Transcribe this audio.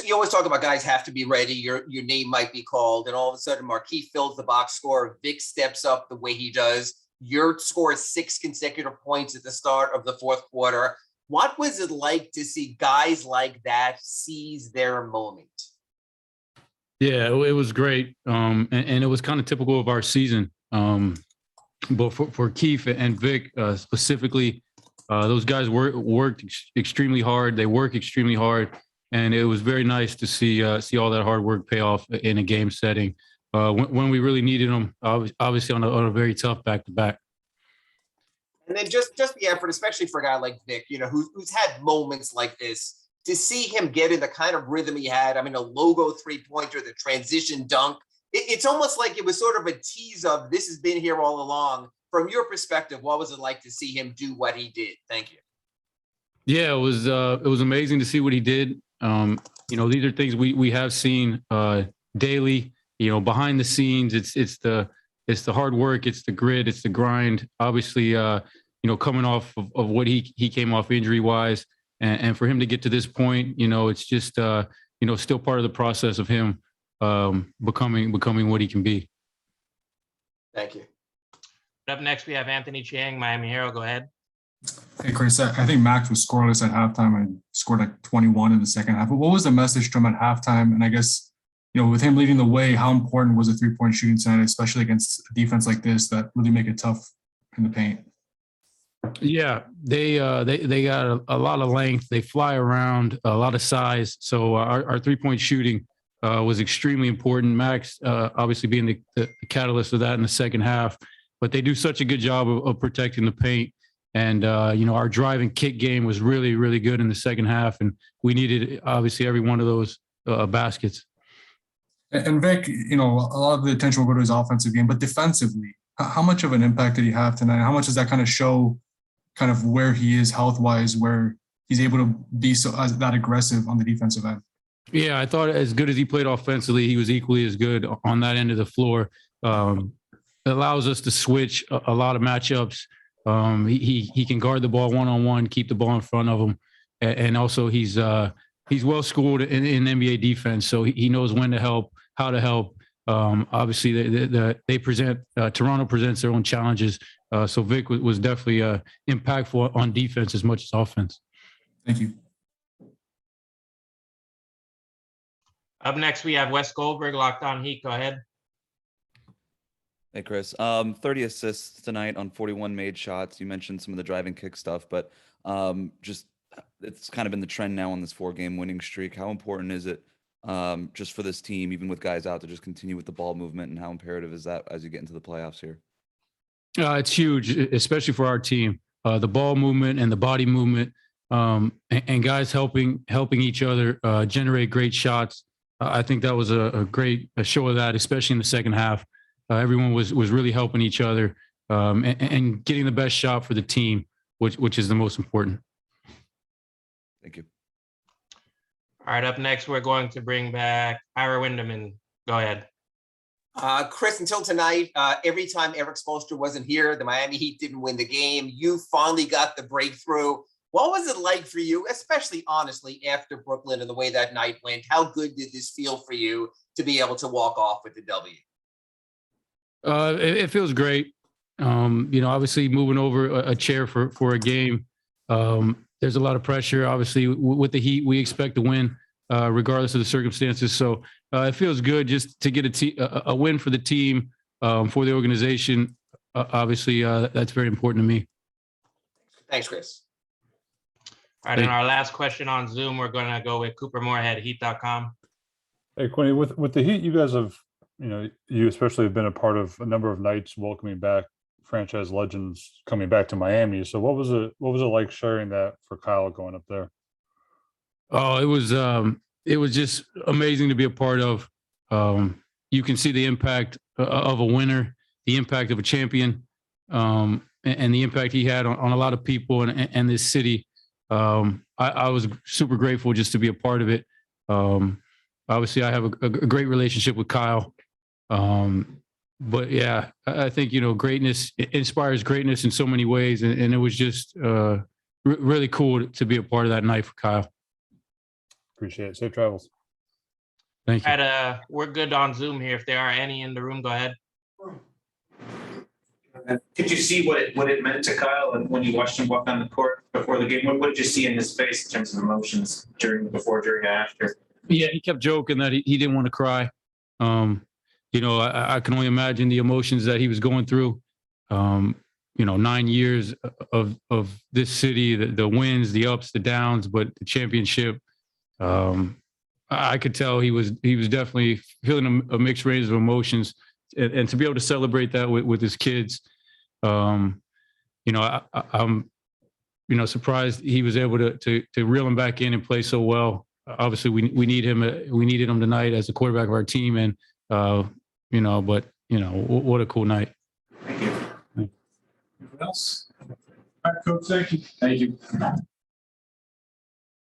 You always talk about guys have to be ready. Your name might be called, and all of a sudden Marquis fills the box score. Vic steps up the way he does. Your score is 6 consecutive points at the start of the fourth quarter. What was it like to see guys like that seize their moment? Yeah, it was great, and it was kind of typical of our season. But for Keith and Vic specifically, those guys worked extremely hard. They work extremely hard, and it was very nice to see all that hard work pay off in a game setting when we really needed them. Obviously, on a very tough back-to-back. And then just the effort, especially for a guy like Vic, who's had moments like this. To see him get in the kind of rhythm he had, I mean, a logo three-pointer, the transition dunk, it's almost like it was sort of a tease of this has been here all along. From your perspective, what was it like to see him do what he did? Thank you. Yeah, it was amazing to see what he did. These are things we have seen daily. Behind the scenes, it's the hard work, it's the grit, it's the grind. Obviously, coming off of what he came off injury wise, and for him to get to this point, it's just still part of the process of him becoming what he can be. Thank you. Up next, we have Anthony Chiang, Miami Herald. Go ahead. Hey, Chris, I think Max was scoreless at halftime and scored like 21 in the second half. But what was the message to him at halftime? And I guess, with him leading the way, how important was a three-point shooting tonight, especially against a defense like this that really make it tough in the paint? Yeah, they got a lot of length. They fly around, a lot of size. So our three-point shooting was extremely important. Max obviously being the catalyst of that in the second half. But they do such a good job of protecting the paint. And, our drive and kick game was really, really good in the second half. And we needed, obviously, every one of those baskets. And Vic, a lot of the attention will go to his offensive game. But defensively, how much of an impact did he have tonight? How much does that kind of show kind of where he is health-wise, where he's able to be that aggressive on the defensive end? Yeah, I thought as good as he played offensively, he was equally as good on that end of the floor. It allows us to switch a lot of matchups. He can guard the ball one-on-one, keep the ball in front of him, and also he's well schooled in NBA defense, so he knows when to help, how to help. Obviously, Toronto presents their own challenges, so Vic was definitely impactful on defense as much as offense. Thank you. Up next, we have Wes Goldberg, Locked On Heat. Go ahead. Hey, Chris. 30 assists tonight on 41 made shots. You mentioned some of the driving kick stuff, but it's kind of been the trend now on this 4-game winning streak. How important is it just for this team, even with guys out, to just continue with the ball movement, and how imperative is that as you get into the playoffs here? It's huge, especially for our team. The ball movement and the body movement, and guys helping each other generate great shots. I think that was a great show of that, especially in the second half. Everyone was really helping each other and getting the best shot for the team, which is the most important. Thank you. All right, up next, we're going to bring back Ira Winderman. Go ahead. Chris, until tonight, every time Eric Spoelstra wasn't here, the Miami Heat didn't win the game. You finally got the breakthrough. What was it like for you, especially honestly after Brooklyn and the way that night went? How good did this feel for you to be able to walk off with the W? It feels great. Obviously moving over a chair for a game, there's a lot of pressure. Obviously with the Heat, we expect to win regardless of the circumstances. So it feels good just to get a win for the team, for the organization. Obviously, that's very important to me. Thanks, Chris. All right, and our last question on Zoom, we're going to go with Cooper Moorhead, Heat.com. Hey, Quinn, with the Heat, you guys have, you especially have been a part of a number of nights welcoming back franchise legends coming back to Miami. So what was it like sharing that for Kyle going up there? Oh, it was just amazing to be a part of. You can see the impact of a winner, the impact of a champion, and the impact he had on a lot of people and this city. I was super grateful just to be a part of it. Obviously, I have a great relationship with Kyle. But yeah, I think, greatness inspires greatness in so many ways. And it was just really cool to be a part of that night for Kyle. Appreciate it. Safe travels. Thank you. We're good on Zoom here. If there are any in the room, go ahead. Could you see what it meant to Kyle and when you watched him walk on the court before the game? What did you see in his face in terms of emotions before, during, and after? Yeah, he kept joking that he didn't want to cry. You know, I can only imagine the emotions that he was going through. You know, 9 years of this city, the wins, the ups, the downs, but the championship. I could tell he was definitely feeling a mixed range of emotions, and to be able to celebrate that with his kids. You know, I'm surprised he was able to reel him back in and play so well. Obviously, we need him. We needed him tonight as the quarterback of our team, and you know, but you know, what a cool night. Thank you. Anyone else? All right, Coach. Thank you. Thank you.